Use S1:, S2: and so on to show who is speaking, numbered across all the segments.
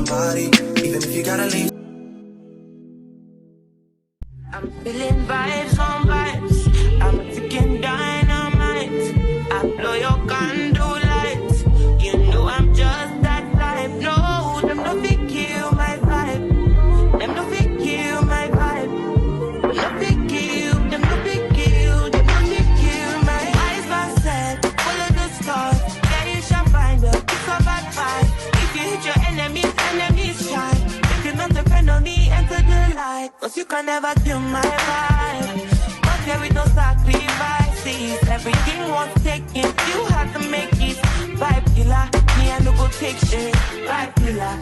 S1: somebody, even if you gotta leave.
S2: I'm feeling vibes on vibes. I'm freaking dynamite. I blow your candle lights. You know I'm just that type. No, them no fit kill my vibe. Them no fit kill my vibe. No fit kill. Them no fit kill. Them no fit kill my eyes. Back set, full of the stars. Yeah, you shall find a pick up at five. If you hit your enemies shine. If you not depend on me, enter the light. Cause you can never kill my vibe. But there with no sacrifices. Everything was taken, you had to make it. Vibe killer, me I no go take shit. Vibe killer.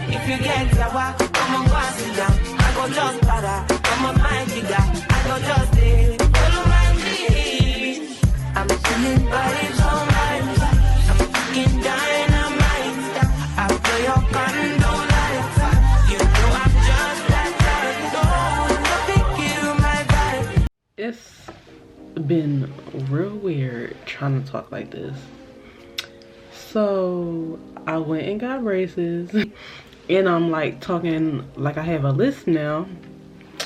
S2: If you get sour, come on, pass it down. I go just para, come on, mind you got. I go just stay, follow my lead. I'm feeling vibes on vibes. I'm fucking dynamite. I blow your candle lights. You know I'm just that type. No, nothing kill my vibe.
S3: It's been real weird trying to talk like this. So I went and got braces and I'm like talking like I have a list now.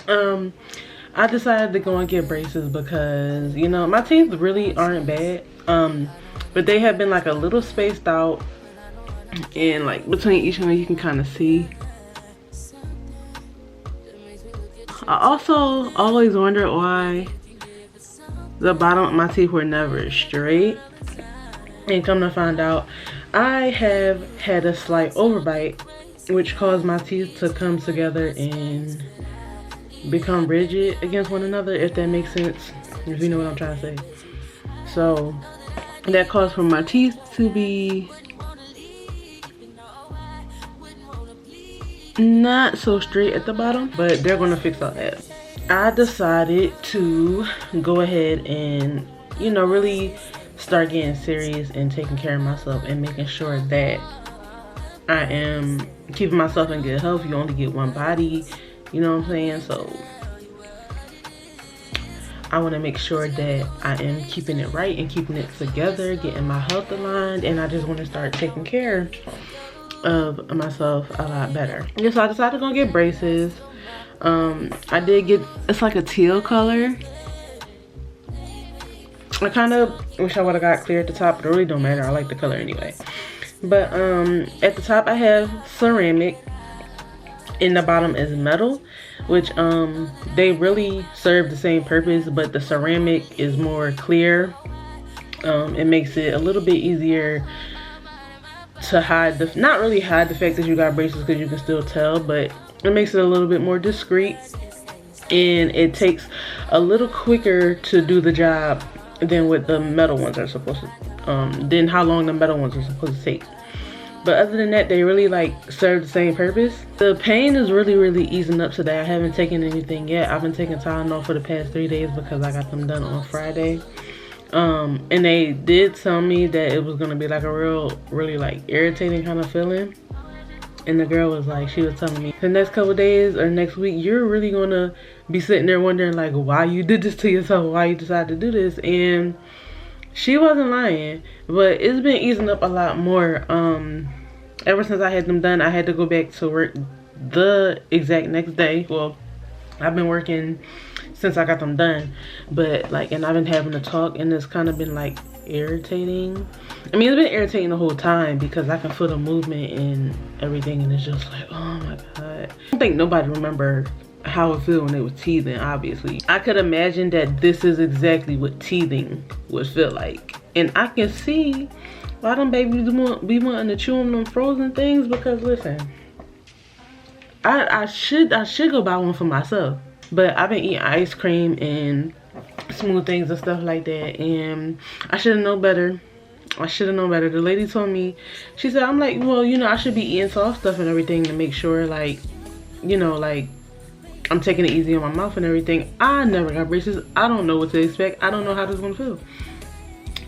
S3: I decided to go and get braces because, you know, my teeth really aren't bad, but they have been like a little spaced out, and like between each one you can kind of see. I also always wondered why the bottom of my teeth were never straight, and come to find out, I have had a slight overbite, which caused my teeth to come together and become rigid against one another, if that makes sense, if you know what I'm trying to say. So that caused for my teeth to be not so straight at the bottom, but they're gonna fix all that. I decided to go ahead and, you know, really start getting serious and taking care of myself and making sure that I am keeping myself in good health. You only get one body, you know what I'm saying? So I want to make sure that I am keeping it right and keeping it together, getting my health aligned, and I just want to start taking care of myself a lot better. Yeah, so I decided to go get braces. I did get, it's like a teal color. I kind of wish I would have got clear at the top, but it really don't matter. I like the color anyway. But at the top I have ceramic, and the bottom is metal, which they really serve the same purpose, but the ceramic is more clear. It makes it a little bit easier to hide the, not really hide the fact that you got braces, because you can still tell, but it makes it a little bit more discreet, and it takes a little quicker to do the job than what the metal ones are supposed to, than how long the metal ones are supposed to take. But other than that, they really like serve the same purpose. The pain is really easing up today. I haven't taken anything yet. I've been taking Tylenol for the past 3 days because I got them done on Friday. And they did tell me that it was gonna be like a really like irritating kind of feeling. And the girl was like, she was telling me the next couple days or next week, you're really gonna be sitting there wondering like why you did this to yourself, why you decided to do this. And she wasn't lying, but it's been easing up a lot more. Ever since I had them done, I had to go back to work the exact next day. Well, I've been working since I got them done, but like, and I've been having to talk, and it's kind of been like irritating. I mean, it's been irritating the whole time because I can feel the movement and everything, and it's just like, oh my god. I don't think nobody remembered how it feel when they was teething. Obviously, I could imagine that this is exactly what teething would feel like, and I can see why them babies be wanting to chew on them frozen things, because listen, I should go buy one for myself, but I've been eating ice cream and smooth things and stuff like that, and I should have known better. The lady told me, she said, I'm like, well, you know, I should be eating soft stuff and everything to make sure, like, you know, like I'm taking it easy on my mouth and everything. I never got braces. I don't know what to expect. I don't know how this is gonna feel.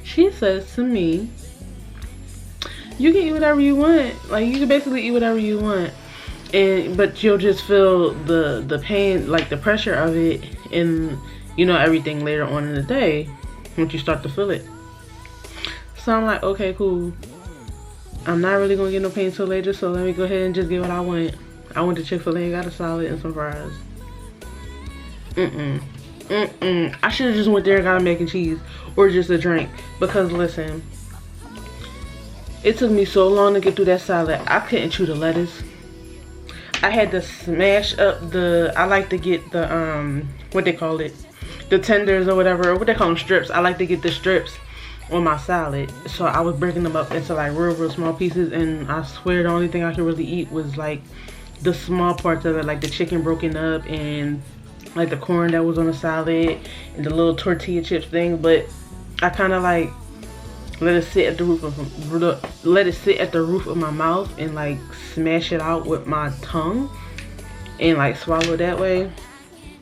S3: She says to me, you can eat whatever you want. Like, you can basically eat whatever you want, but you'll just feel the pain, like the pressure of it, and you know, everything later on in the day once you start to feel it. So I'm like, okay, cool. I'm not really gonna get no pain till later, so let me go ahead and just get what I want. I went to Chick-fil-A, got a salad and some fries. I should have just went there and got a mac and cheese or just a drink, because listen, it took me so long to get through that salad. I couldn't chew the lettuce. I had to smash up I like to get the what they call it, the tenders or whatever, or what they call them, strips. I like to get the strips on my salad, so I was breaking them up into like real small pieces, and I swear the only thing I could really eat was like the small parts of it, like the chicken broken up and like the corn that was on the salad and the little tortilla chips thing. But I kind of like let it sit at the roof of my mouth and like smash it out with my tongue and like swallow that way.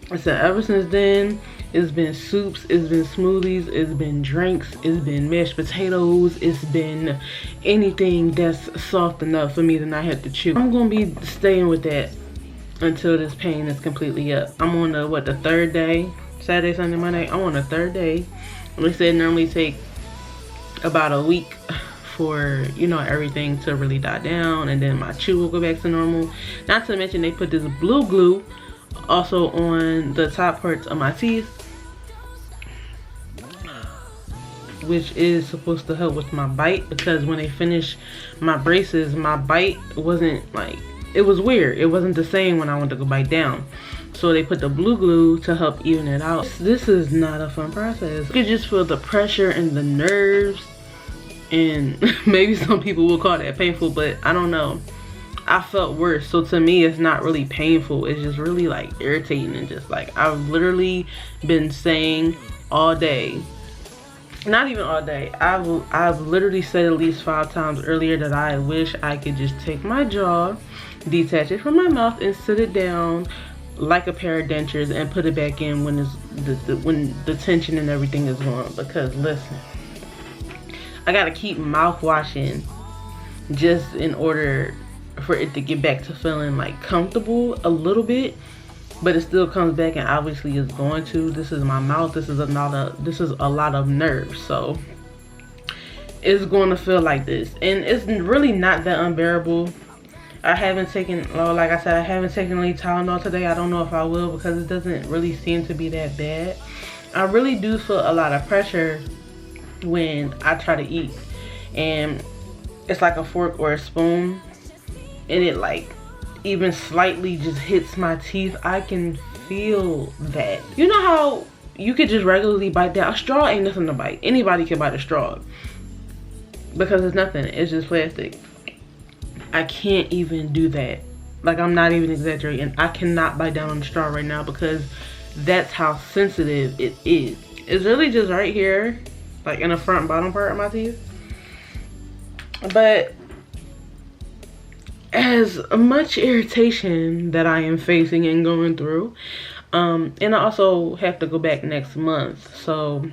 S3: And so ever since then, it's been soups, it's been smoothies, it's been drinks, it's been mashed potatoes, it's been anything that's soft enough for me to not have to chew. I'm gonna be staying with that until this pain is completely up. I'm on the third day, Saturday, Sunday, Monday. I'm on the third day. They said normally take about a week for, you know, everything to really die down, and then my chew will go back to normal. Not to mention they put this blue glue also on the top parts of my teeth, which is supposed to help with my bite, because when they finished my braces, my bite wasn't like, it was weird. It wasn't the same when I went to go bite down. So they put the blue glue to help even it out. This is not a fun process. You can just feel the pressure and the nerves, and maybe some people will call that painful, but I don't know. I felt worse. So to me, it's not really painful. It's just really like irritating, and just like I've literally been saying all day, not even all day, I've literally said at least 5 times earlier that I wish I could just take my jaw, detach it from my mouth, and sit it down like a pair of dentures and put it back in when when the tension and everything is gone. Because listen, I gotta keep mouthwashing just in order for it to get back to feeling like comfortable a little bit, but it still comes back, and obviously it's going to. This is my mouth. This is a lot of nerves, so it's going to feel like this, and it's really not that unbearable. I haven't taken, like I said, I haven't taken any Tylenol today. I don't know if I will, because it doesn't really seem to be that bad. I really do feel a lot of pressure when I try to eat, and it's like a fork or a spoon, and it like even slightly just hits my teeth. I can feel that. You know how you could just regularly bite that? A straw ain't nothing to bite. Anybody can bite a straw because it's nothing. It's just plastic. I can't even do that. Like, I'm not even exaggerating. I cannot bite down on the straw right now because that's how sensitive it is. It's really just right here, like in the front and bottom part of my teeth. But as much irritation that I am facing and going through, and I also have to go back next month, so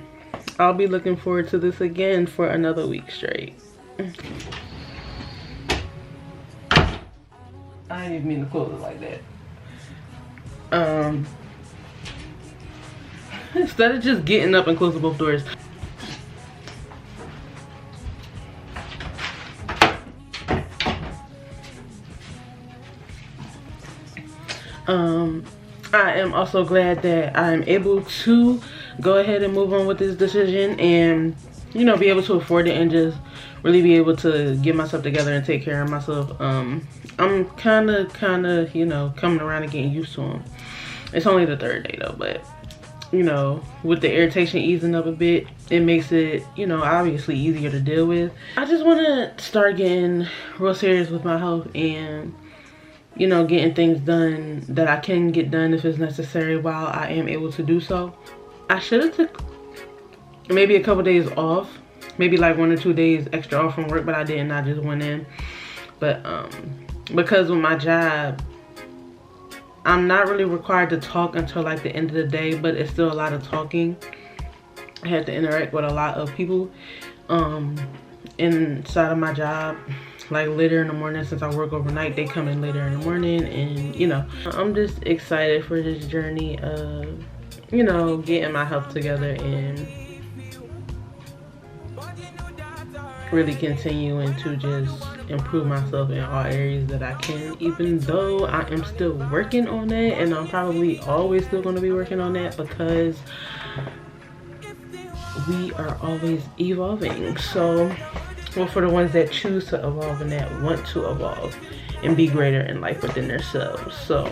S3: I'll be looking forward to this again for another week straight. I didn't even mean to close it like that. Instead of just getting up and closing both doors. I am also glad that I'm able to go ahead and move on with this decision and, you know, be able to afford it and just really be able to get myself together and take care of myself. I'm kind of, you know, coming around and getting used to them. It's only the 3rd day though, but, you know, with the irritation easing up a bit, it makes it, you know, obviously easier to deal with. I just want to start getting real serious with my health and, you know, getting things done that I can get done if it's necessary while I am able to do so. I should have took maybe a couple days off, maybe like 1 or 2 days extra off from work, but I didn't. I just went in. But because with my job, I'm not really required to talk until like the end of the day, but it's still a lot of talking. I had to interact with a lot of people inside of my job, like later in the morning. Since I work overnight, they come in later in the morning, and you know, I'm just excited for this journey of, you know, getting my health together and really continuing to just improve myself in all areas that I can, even though I am still working on that, and I'm probably always still going to be working on that because we are always evolving. So, well, for the ones that choose to evolve and that want to evolve and be greater in life within themselves. So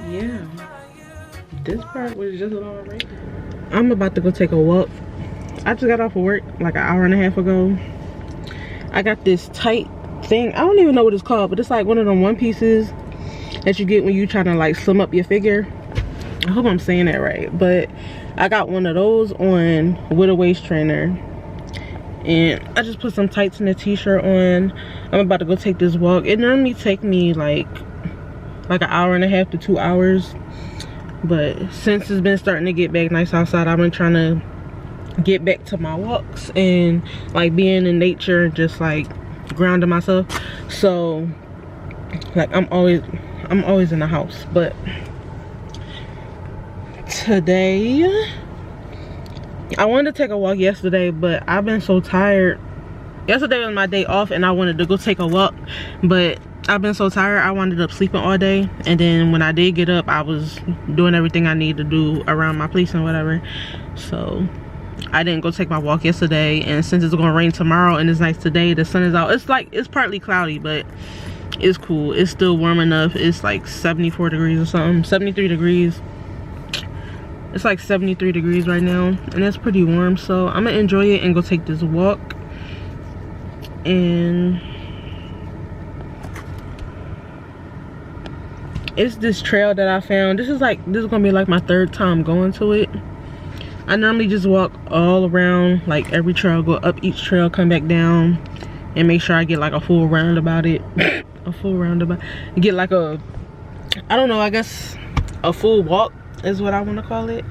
S3: yeah, this part was just alright. I'm about to go take a walk. I just got off of work like an hour and a half ago. I got this tight thing. I don't even know what it's called, but it's like one of them one pieces that you get when you trying to like slim up your figure. I hope I'm saying that right, but I got one of those on with a waist trainer, and I just put some tights and a t-shirt on. I'm about to go take this walk. It normally take me like an hour and a half to 2 hours, but since it's been starting to get back nice outside, I've been trying to get back to my walks and like being in nature and just like grounding myself. So like I'm always in the house, but today I wanted to take a walk yesterday, but I've been so tired. Yesterday was my day off and I wanted to go take a walk, but I've been so tired I wound up sleeping all day, and then when I did get up I was doing everything I needed to do around my place and whatever, so I didn't go take my walk yesterday. And since it's gonna rain tomorrow and it's nice today, the sun is out. It's like, it's partly cloudy, but it's cool. It's still warm enough. It's like 74 degrees or something, 73 degrees. It's like 73 degrees right now, and that's pretty warm. So I'm gonna enjoy it and go take this walk. And it's this trail that I found. This is gonna be like my 3rd time going to it. I normally just walk all around, like every trail, go up each trail, come back down, and make sure I get like a full roundabout it. A full roundabout. Get like a, I don't know, I guess a full walk is what I want to call it.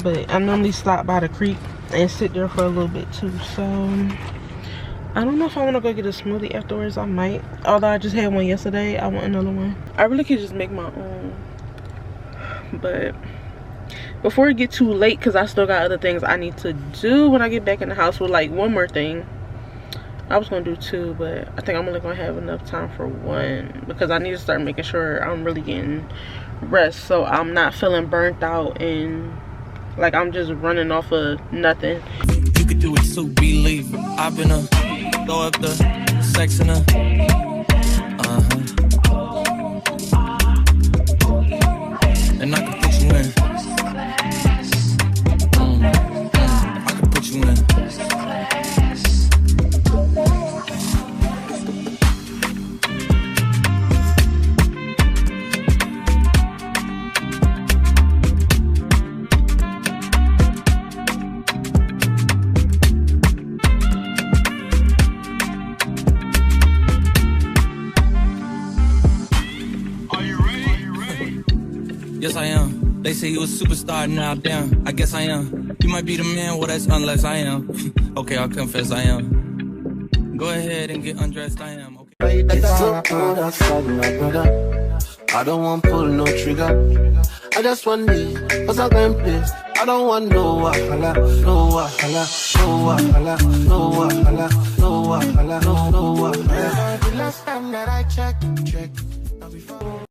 S3: But I normally stop by the creek and sit there for a little bit too. So I don't know if I want to go get a smoothie afterwards. I might. Although I just had one yesterday, I want another one. I really could just make my own. But before it get too late, because I still got other things I need to do when I get back in the house. With like one more thing. I was gonna do 2, but I think I'm only gonna have enough time for 1, because I need to start making sure I'm really getting rest, so I'm not feeling burnt out and like I'm just running off of nothing.
S1: You could do it, so believe it. I've been throw up the sex in and I can put you in. I can put you in. Yes, I am. They say you a superstar, now damn, I guess I am. You might be the man, well that's unless I am. Okay, I'll confess I am. Go ahead and get undressed, I am. Okay.
S4: I don't want pull no trigger. I just want this, cause I can place. I don't want no wahala, no wahala, no wahala, no wahala, no wahala, no wahala. The last time that I checked, we fall.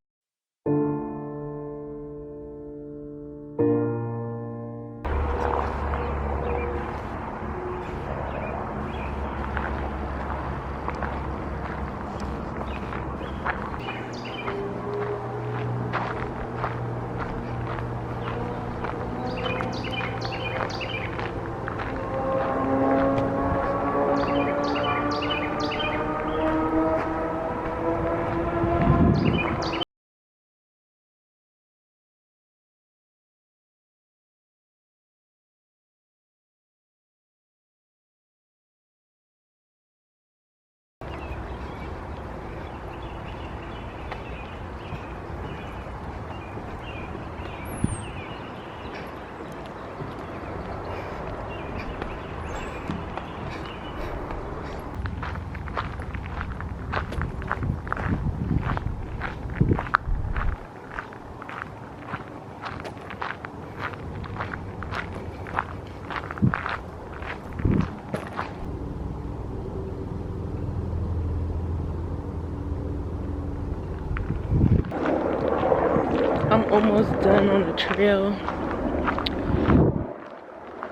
S3: I'm almost done on the trail.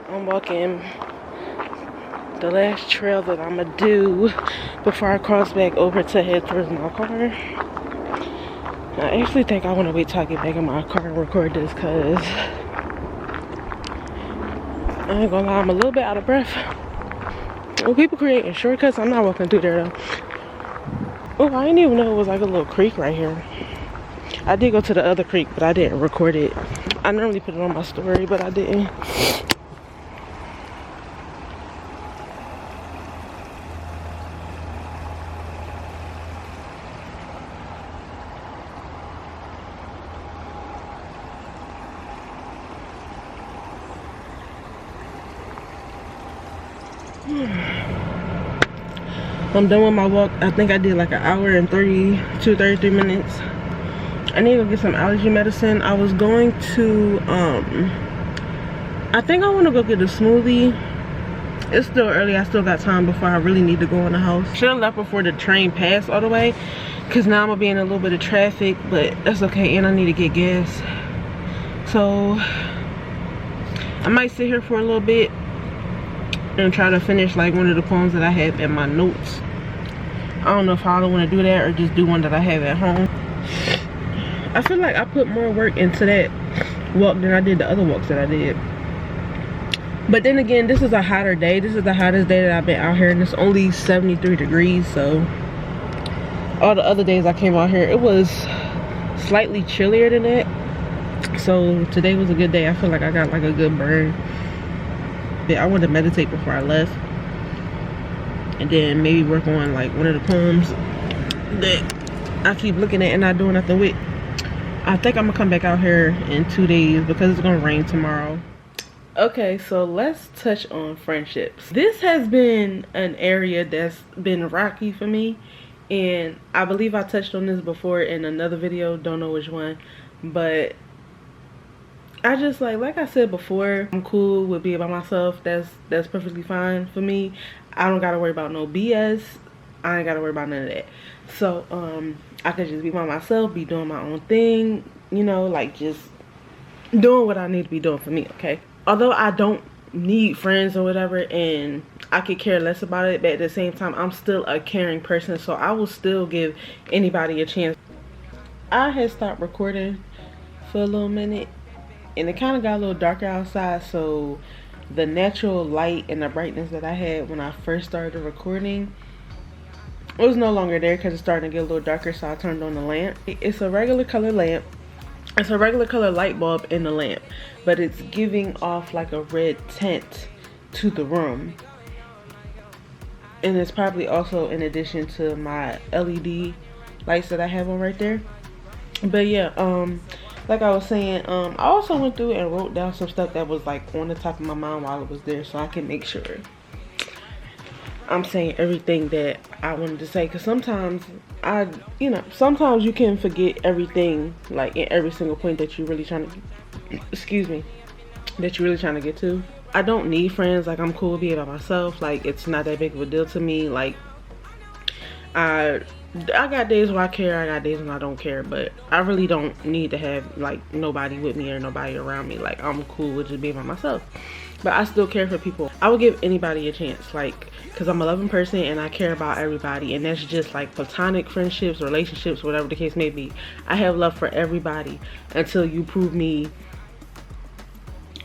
S3: I'm walking the last trail that I'm gonna do before I cross back over to head towards my car. I actually think I want to wait till I get back in my car and record this, because I ain't gonna lie, I'm a little bit out of breath. Well, people creating shortcuts, I'm not walking through there though. Oh, I didn't even know it was like a little creek right here. I did go to the other creek, but I didn't record it. I normally put it on my story, but I didn't. I'm done with my walk. I think I did like an hour and 33 minutes. I need to go get some allergy medicine. I was going to, I think I want to go get a smoothie. It's still early. I still got time before I really need to go in the house. Should have left before the train passed all the way, because now I'm going to be in a little bit of traffic, but that's okay. And I need to get gas. So I might sit here for a little bit and try to finish like one of the poems that I have in my notes. I don't know if I want to do that or just do one that I have at home. I feel like I put more work into that walk than I did the other walks that I did. But then again, this is a hotter day. This is the hottest day that I've been out here, and it's only 73 degrees. So all the other days I came out here, it was slightly chillier than that. So today was a good day. I feel like I got like a good burn. I wanted to meditate before I left, and then maybe work on like one of the poems that I keep looking at and not doing nothing with. I think I'm gonna come back out here in 2 days because it's gonna rain tomorrow. Okay, so let's touch on friendships. This has been an area that's been rocky for me, and I believe I touched on this before in another video, don't know which one, but I just like I said before, I'm cool with being by myself. That's perfectly fine for me. I don't gotta worry about no BS. I ain't gotta worry about none of that. So I could just be by myself, be doing my own thing, you know, like just doing what I need to be doing for me, okay? Although I don't need friends or whatever, and I could care less about it, but at the same time I'm still a caring person, so I will still give anybody a chance. I had stopped recording for a little minute, and it kind of got a little darker outside, so the natural light and the brightness that I had when I first started recording, it was no longer there because it's starting to get a little darker, so I turned on the lamp. It's a regular color lamp. It's a regular color light bulb in the lamp, but it's giving off like a red tint to the room. And it's probably also in addition to my LED lights that I have on right there. But yeah, like I was saying, I also went through and wrote down some stuff that was like on the top of my mind while I was there, so I can make sure I'm saying everything that I wanted to say. Because sometimes sometimes you can forget everything, like in every single point that you're really trying to, that you're really trying to get to. I don't need friends. Like, I'm cool being by myself. Like, it's not that big of a deal to me. Like, I got days where I care, I got days when I don't care, but I really don't need to have like nobody with me or nobody around me. Like, I'm cool with just being by myself, but I still care for people. I would give anybody a chance, like, because I'm a loving person and I care about everybody, and that's just like platonic friendships, relationships, whatever the case may be. I have love for everybody until you prove me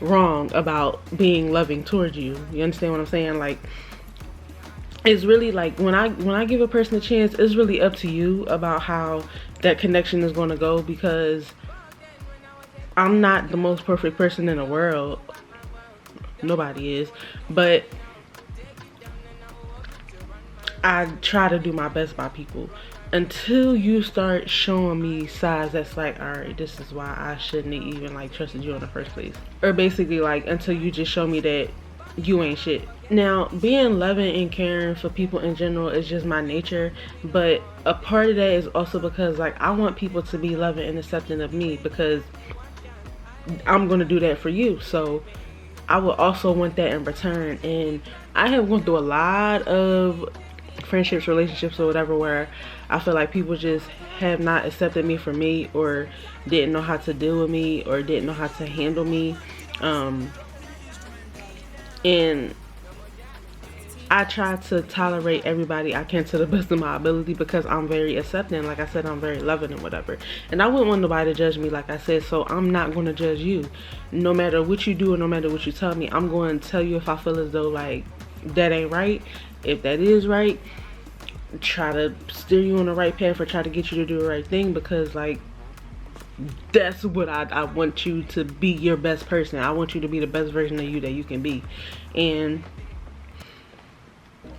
S3: wrong about being loving towards you. You understand what I'm saying? Like, it's really like when I give a person a chance, it's really up to you about how that connection is going to go, because I'm not the most perfect person in the world. Nobody is, but I try to do my best by people until you start showing me signs that's like, all right, this is why I shouldn't have even like trusted you in the first place. Or basically like until you just show me that you ain't shit. Now, being loving and caring for people in general is just my nature, but a part of that is also because like I want people to be loving and accepting of me, because I'm going to do that for you. So I would also want that in return. And I have gone through a lot of friendships, relationships, or whatever, where I feel like people just have not accepted me for me, or didn't know how to deal with me, or didn't know how to handle me. And I try to tolerate everybody I can to the best of my ability, because I'm very accepting. Like I said, I'm very loving and whatever. And I wouldn't want nobody to judge me, like I said, so I'm not going to judge you. No matter what you do or no matter what you tell me, I'm going to tell you if I feel as though like that ain't right. If that is right, try to steer you on the right path, or try to get you to do the right thing, because like that's what I want you to be, your best person. I want you to be the best version of you that you can be. And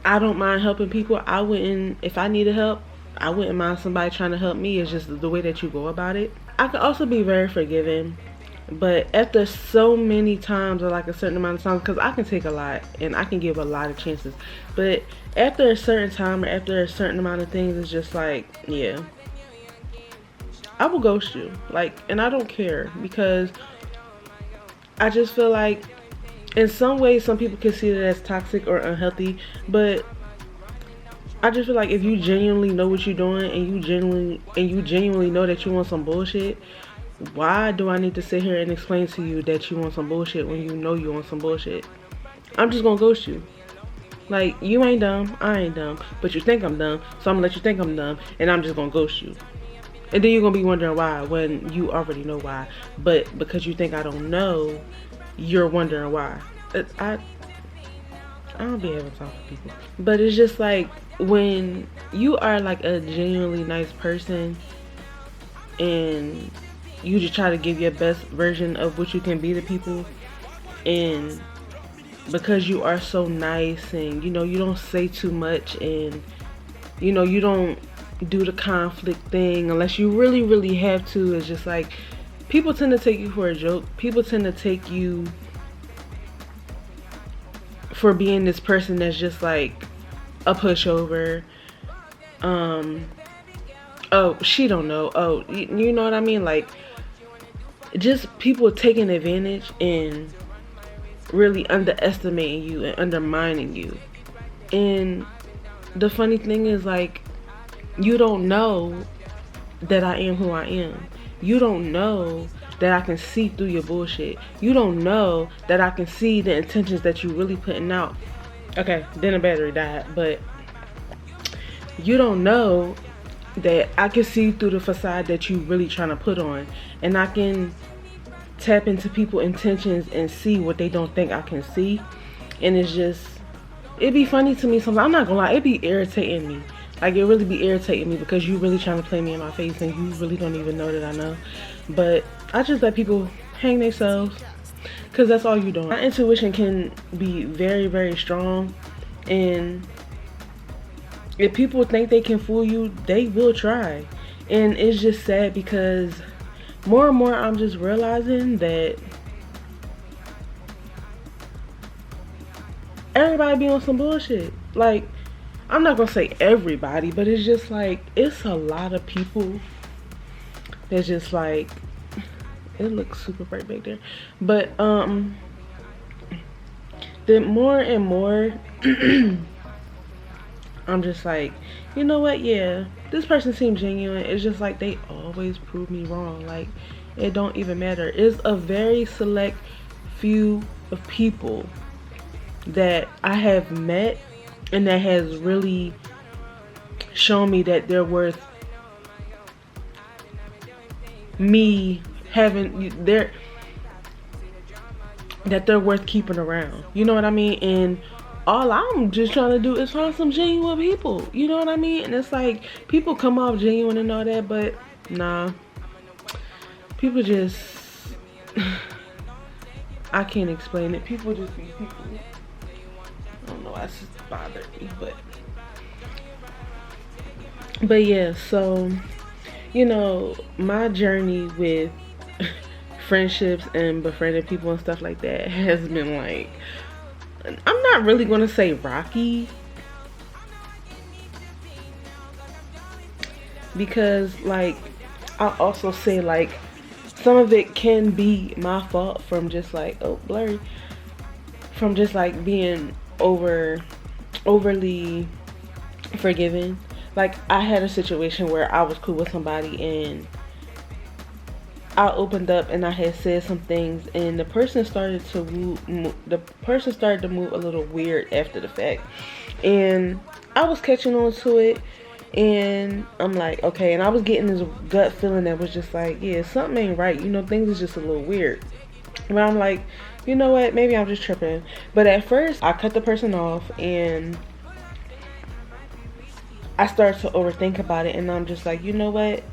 S3: I don't mind helping people. I wouldn't, if I needed help, I wouldn't mind somebody trying to help me. It's just the way that you go about it. I can also be very forgiving, but after so many times, or like a certain amount of times, because I can take a lot and I can give a lot of chances, but after a certain time or after a certain amount of things, it's just like, yeah, I will ghost you. Like, and I don't care, because I just feel like in some ways some people consider that as toxic or unhealthy, but I just feel like if you genuinely know what you're doing, and you genuinely know that you want some bullshit, why do I need to sit here and explain to you that you want some bullshit when you know you want some bullshit? I'm just gonna ghost you. Like, you ain't dumb, I ain't dumb, but you think I'm dumb, so I'm gonna let you think I'm dumb, and I'm just gonna ghost you. And then you're gonna be wondering why, when you already know why. But because you think I don't know, you're wondering why. I don't be having time for people. But it's just like, when you are like a genuinely nice person, and you just try to give your best version of what you can be to people, and because you are so nice, and you know, you don't say too much, and you know, you don't do the conflict thing unless you really, really have to. It's just like, people tend to take you for a joke. People tend to take you for being this person that's just like a pushover. Oh, she don't know. Oh, you know what I mean? Like, just people taking advantage and really underestimating you and undermining you. And the funny thing is, like, you don't know that I am who I am. You don't know that I can see through your bullshit. You don't know that I can see the intentions that you really putting out. Okay, then the battery died, but you don't know that I can see through the facade that you really trying to put on, and I can tap into people's intentions and see what they don't think I can see. And it's just, it'd be funny to me sometimes. I'm not gonna lie, it'd be irritating me. Like, it really be irritating me, because you really trying to play me in my face, and you really don't even know that I know. But I just let people hang themselves, because that's all you doing. My intuition can be very, very strong, and if people think they can fool you, they will try. And it's just sad, because more and more I'm just realizing that everybody be on some bullshit. Like, I'm not gonna say everybody, but it's just like, it's a lot of people that's just like, it looks super bright back there, but the more and more I'm just like, you know what, yeah, this person seems genuine. It's just like they always prove me wrong. Like, it don't even matter. It's a very select few of people that I have met and that has really shown me that they're worth me having that they're worth keeping around. You know what I mean? And all I'm just trying to do is find some genuine people. You know what I mean? And it's like, people come off genuine and all that, but nah. People just I can't explain it. People just be people. I don't know why it's just bothered me, but yeah, so you know, my journey with friendships and befriending people and stuff like that has been like, I'm not really gonna say rocky, because like I also say like some of it can be my fault from just like, oh, blurry, from just like being overly forgiving. Like, I had a situation where I was cool with somebody and I opened up and I had said some things, and the person started to move a little weird after the fact, and I was catching on to it, and I'm like, okay, and I was getting this gut feeling that was just like, yeah, something ain't right, you know, things is just a little weird. But I'm like, you know what, maybe I'm just tripping. But at first I cut the person off and I started to overthink about it, and I'm just like, you know what?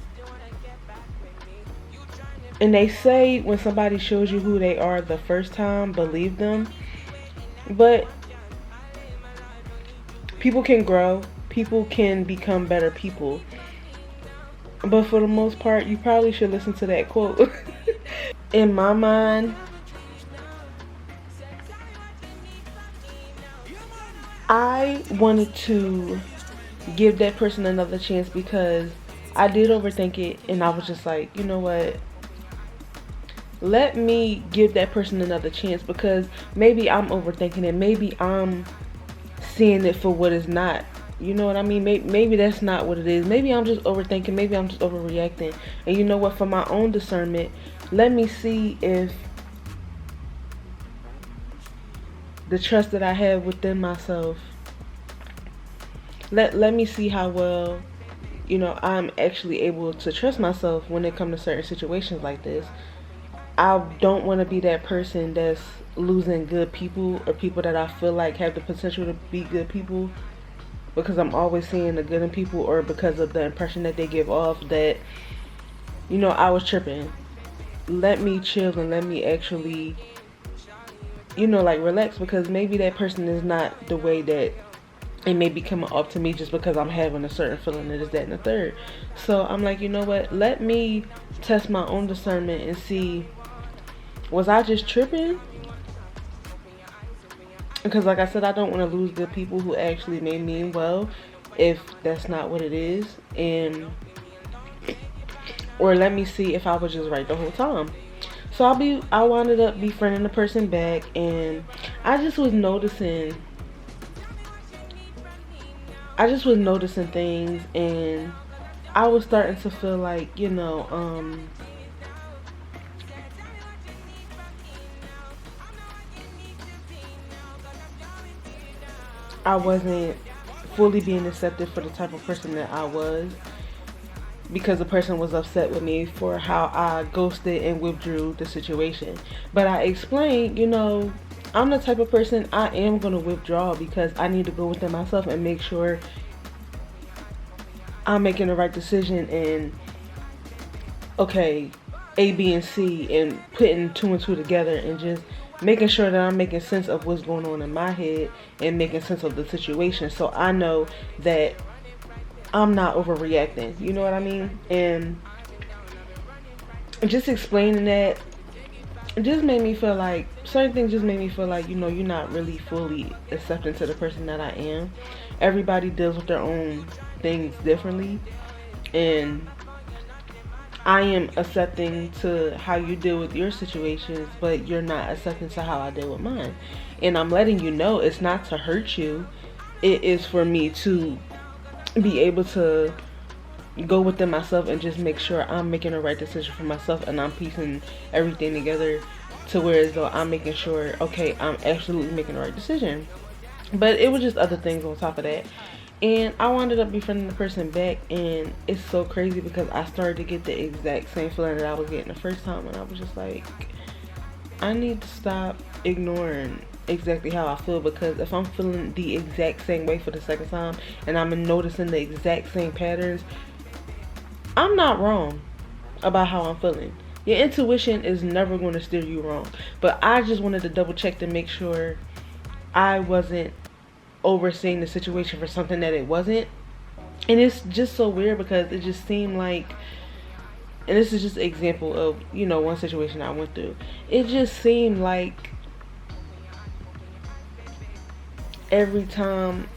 S3: And they say when somebody shows you who they are the first time, believe them. But people can grow. People can become better people. But for the most part, you probably should listen to that quote. In my mind, I wanted to give that person another chance because I did overthink it, and I was just like, you know what? Let me give that person another chance, because maybe I'm overthinking it. Maybe I'm seeing it for what it's not. You know what I mean? Maybe that's not what it is. Maybe I'm just overthinking. Maybe I'm just overreacting. And you know what? For my own discernment, let me see if the trust that I have within myself, let me see how well, you know, I'm actually able to trust myself when it comes to certain situations like this. I don't want to be that person that's losing good people, or people that I feel like have the potential to be good people, because I'm always seeing the good in people, or because of the impression that they give off that, you know, I was tripping. Let me chill and let me actually, you know, like relax, because maybe that person is not the way that it may be coming off to me, just because I'm having a certain feeling that is that and the third. So I'm like, you know what? Let me test my own discernment and see, was I just tripping? Because like I said, I don't want to lose good people who actually may mean well, if that's not what it is. And or let me see if I was just right the whole time. So I wound up befriending the person back, and I just was noticing things, and I was starting to feel like, you know, I wasn't fully being accepted for the type of person that I was, because the person was upset with me for how I ghosted and withdrew the situation. But I explained, you know, I'm the type of person, I am going to withdraw because I need to go within myself and make sure I'm making the right decision, and okay, A, B, and C, and putting two and two together, and just making sure that I'm making sense of what's going on in my head and making sense of the situation, so I know that I'm not overreacting. You know what I mean? And just explaining that, it just made me feel like, certain things just made me feel like, you know, you're not really fully accepting to the person that I am. Everybody deals with their own things differently, and I am accepting to how you deal with your situations, but you're not accepting to how I deal with mine. And I'm letting you know it's not to hurt you. It is for me to be able to go within myself and just make sure I'm making the right decision for myself, and I'm piecing everything together to where as though I'm making sure, okay, I'm absolutely making the right decision. But it was just other things on top of that. And I wound up befriending the person back, and it's so crazy because I started to get the exact same feeling that I was getting the first time, and I was just like, I need to stop ignoring exactly how I feel, because if I'm feeling the exact same way for the second time and I'm noticing the exact same patterns, I'm not wrong about how I'm feeling. Your intuition is never going to steer you wrong, but I just wanted to double check to make sure I wasn't overseeing the situation for something that it wasn't. And it's just so weird because it just seemed like, and this is just an example of, you know, one situation I went through. It just seemed like every time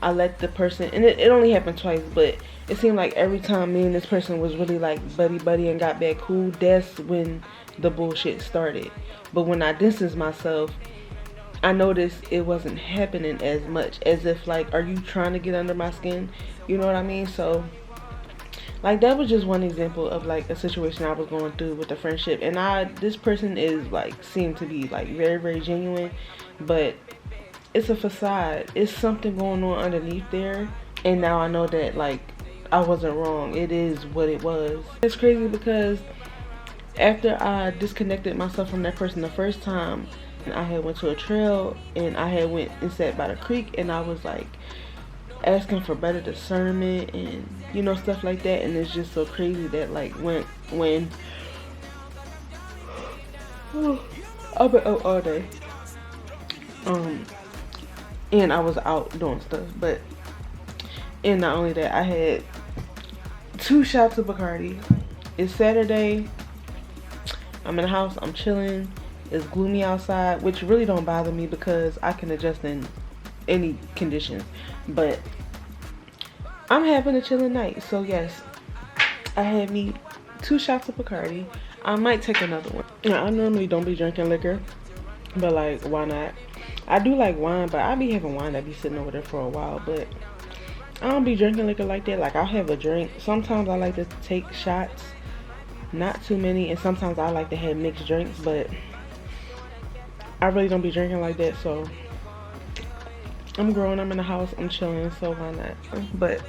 S3: I let the person, and it only happened twice, but it seemed like every time me and this person was really like buddy and got back cool, that's when the bullshit started. But when I distanced myself, I noticed it wasn't happening as much, as if like, are you trying to get under my skin? You know what I mean? So like, that was just one example of like a situation I was going through with a friendship. And this person is like, seemed to be like very, very genuine, but it's a facade. It's something going on underneath there. And now I know that like, I wasn't wrong. It is what it was. It's crazy because after I disconnected myself from that person the first time, I had went to a trail and I had went and sat by the creek, and I was like asking for better discernment and, you know, stuff like that. And it's just so crazy that like when I've been out all day, and I was out doing stuff, but, and not only that, I had 2 shots of Bacardi. It's Saturday, I'm in the house, I'm chilling. It's gloomy outside, which really don't bother me because I can adjust in any conditions. But I'm having a chilling night. So yes, I had me 2 shots of Bacardi. I might take another one. Now, I normally don't be drinking liquor, but like, why not? I do like wine, but I be having wine that be sitting over there for a while. But I don't be drinking liquor like that. Like, I'll have a drink. Sometimes I like to take shots, not too many. And sometimes I like to have mixed drinks, but I really don't be drinking like that. So I'm grown, I'm in the house, I'm chilling, so why not? But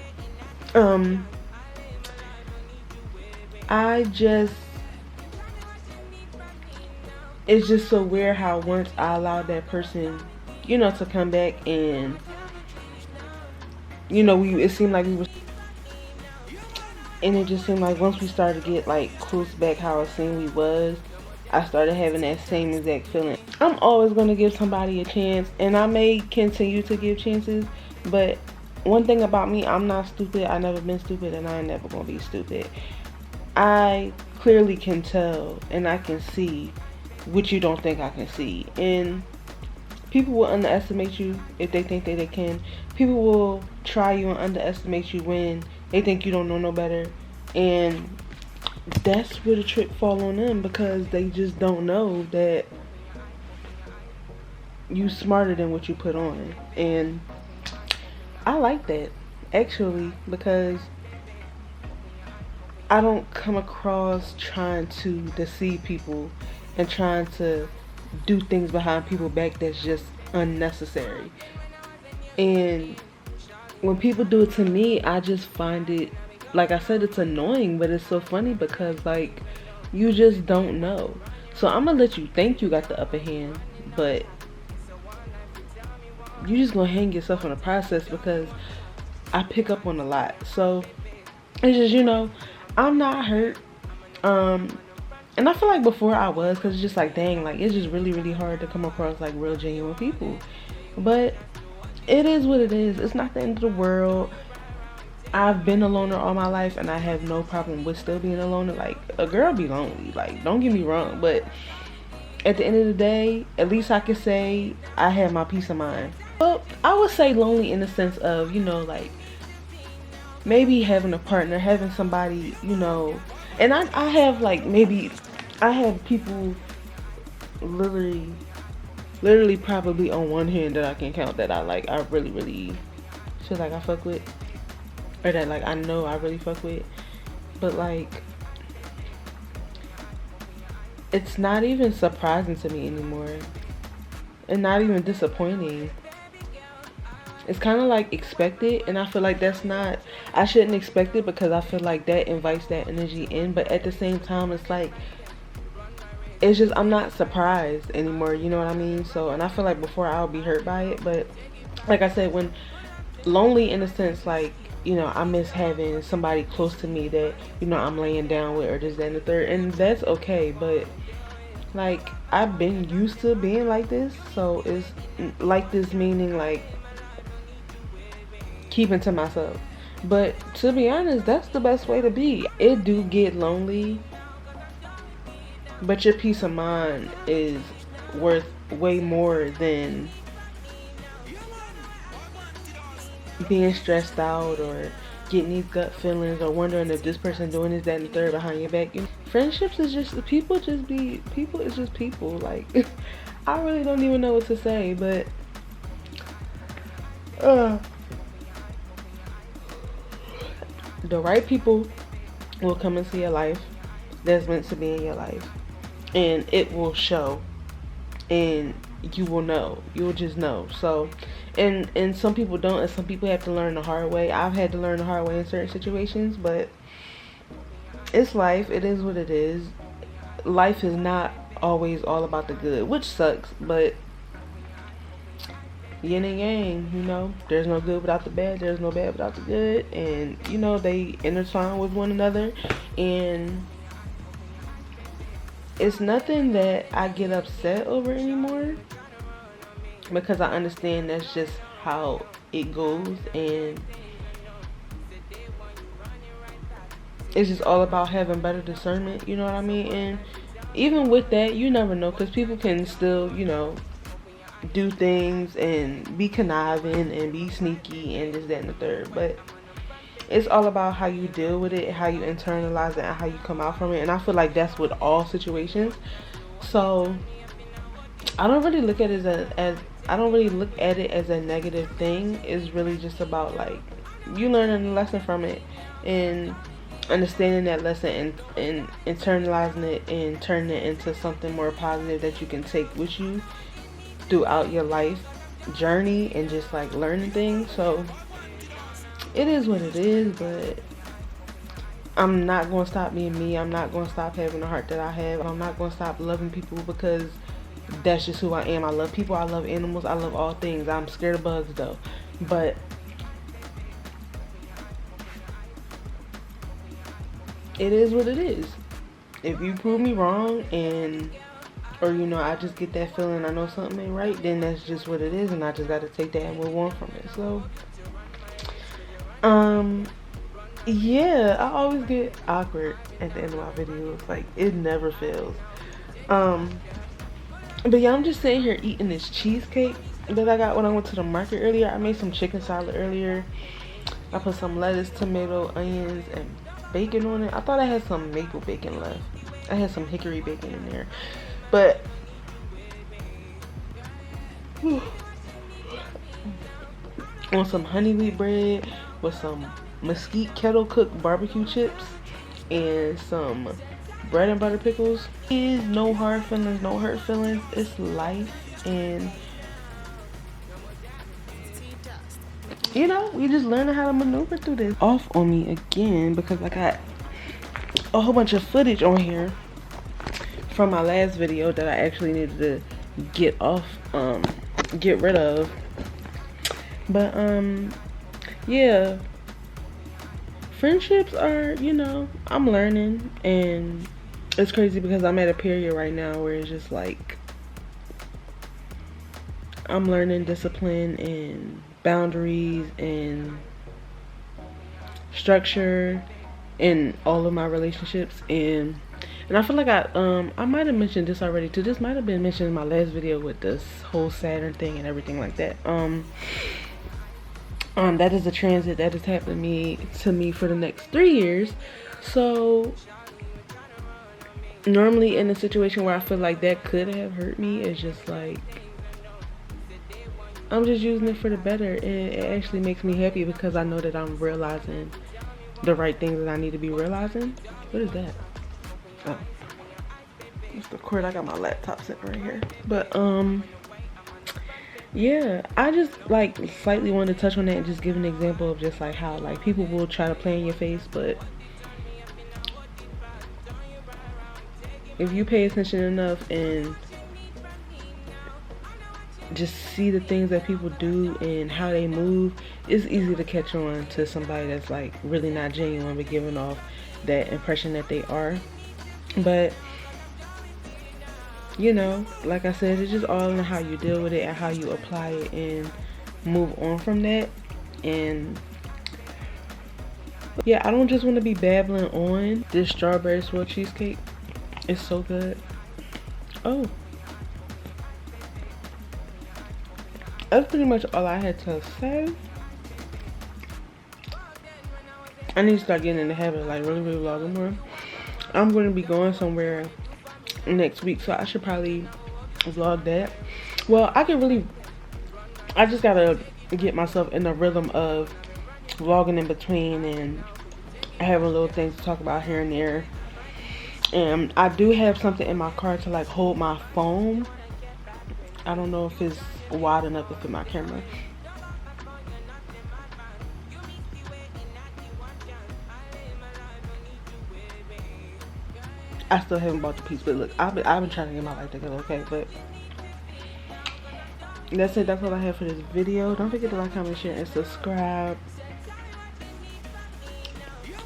S3: it's just so weird how once I allowed that person, you know, to come back, and you know, it seemed like we were, and it just seemed like once we started to get like close back how it seemed we was, I started having that same exact feeling. I'm always going to give somebody a chance, and I may continue to give chances, but one thing about me, I'm not stupid. I never been stupid, and I ain't never going to be stupid. I clearly can tell, and I can see what you don't think I can see. And people will underestimate you if they think that they can. People will try you and underestimate you when they think you don't know no better. And that's where the trick fall on them, because they just don't know that you smarter than what you put on. And I like that, actually, because I don't come across trying to deceive people and trying to do things behind people's back that's just unnecessary. And when people do it to me, I just find it, like I said, it's annoying, but it's so funny because like, you just don't know. So I'm gonna let you think you got the upper hand, but you just gonna hang yourself in the process, because I pick up on a lot. So it's just, you know, I'm not hurt. And I feel like before I was, because it's just like, dang, like it's just really, really hard to come across like real genuine people. But it is what it is. It's not the end of the world. I've been a loner all my life, and I have no problem with still being a loner. Like, a girl be lonely, like, don't get me wrong, but at the end of the day, at least I can say I have my peace of mind. Well, I would say lonely in the sense of, you know, like, maybe having a partner, having somebody, you know, and I have, like, maybe, I have people literally probably on one hand that I can count that I, like, I really, really feel like I fuck with. or that like I know I really fuck with, but like it's not even surprising to me anymore, and not even disappointing. It's kind of like expected, and I feel like that's not, I shouldn't expect it, because I feel like that invites that energy in. But at the same time, it's like, it's just, I'm not surprised anymore, you know what I mean? So, and I feel like before I'll be hurt by it, but like I said, when lonely in a sense, like, you know, I miss having somebody close to me that, you know, I'm laying down with, or this, that, and the third, and that's okay. But like, I've been used to being like this, so it's like this, meaning like keeping to myself. But to be honest, that's the best way to be. It do get lonely, but your peace of mind is worth way more than being stressed out or getting these gut feelings or wondering if this person doing this, that, and the third behind your back. Friendships is just, people is just people. Like, I really don't even know what to say, but the right people will come into your life that's meant to be in your life, and it will show, and you will know. You will just know. So, and some people don't, and some people have to learn the hard way. I've had to learn the hard way in certain situations, but it's life. It is what it is. Life is not always all about the good, which sucks, but yin and yang, you know, there's no good without the bad, there's no bad without the good, and you know, they intertwine with one another. And it's nothing that I get upset over anymore, because I understand that's just how it goes, and it's just all about having better discernment, you know what I mean? And even with that, you never know, because people can still, you know, do things and be conniving and be sneaky and this, that, and the third. But it's all about how you deal with it, how you internalize it, and how you come out from it. And I feel like that's with all situations. So I don't really look at it as I don't really look at it as a negative thing. It's really just about like you learning a lesson from it and understanding that lesson and internalizing it and turning it into something more positive that you can take with you throughout your life journey and just like learning things. So it is what it is, but I'm not going to stop being me. I'm not going to stop having the heart that I have. I'm not going to stop loving people, because that's just who I am. I love people. I love animals. I love all things. I'm scared of bugs though. But it is what it is. If you prove me wrong, and or you know, I just get that feeling I know something ain't right, then that's just what it is, and I just got to take that and move on from it. So yeah, I always get awkward at the end of my videos. Like, it never fails. But yeah, I'm just sitting here eating this cheesecake that I got when I went to the market earlier. I made some chicken salad earlier. I put some lettuce, tomato, onions, and bacon on it. I thought I had some maple bacon left. I had some hickory bacon in there. But on some honey wheat bread with some mesquite kettle cooked barbecue chips and some bread and butter pickles. Is no hard feelings, no hurt feelings. It's life, and you know, we just learning how to maneuver through this. Off on me again, because I got a whole bunch of footage on here from my last video that I actually needed to get rid of. But yeah, friendships are, you know, I'm learning, and it's crazy because I'm at a period right now where it's just like I'm learning discipline and boundaries and structure in all of my relationships. And I feel like I might have mentioned this already too. This might have been mentioned in my last video with this whole Saturn thing and everything like that. That is a transit that is happening to me for the next 3 years. So normally in a situation where I feel like that could have hurt me, it's just like I'm just using it for the better. It actually makes me happy because I know that I'm realizing the right things that I need to be realizing. What is that? Oh, it's the cord. I got my laptop sitting right here. But yeah, I just like slightly wanted to touch on that and just give an example of just like how like people will try to play in your face, but if you pay attention enough and just see the things that people do and how they move, it's easy to catch on to somebody that's like really not genuine but giving off that impression that they are. But you know, like I said, it's just all in how you deal with it and how you apply it and move on from that. And yeah, I don't just want to be babbling on this strawberry swirl cheesecake. It's so good. Oh, that's pretty much all I had to say. I need to start getting in the habit of like really vlogging more. I'm going to be going somewhere next week, so I should probably vlog that. Well, I just gotta get myself in the rhythm of vlogging in between and having little things to talk about here and there. And I do have something in my car to like hold my phone. I don't know if it's wide enough to fit my camera. I still haven't bought the piece, but look, I've been trying to get my life together, okay? But that's it. That's all I have for this video. Don't forget to like, comment, share, and subscribe.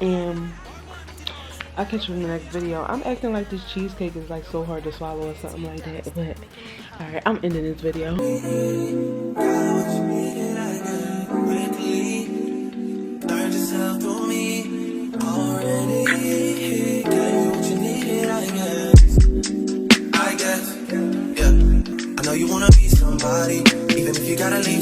S3: And I'll catch you in the next video. I'm acting like this cheesecake is like so hard to swallow or something like that, but alright, I'm ending this video.
S5: I know you wanna be somebody, even if you gotta leave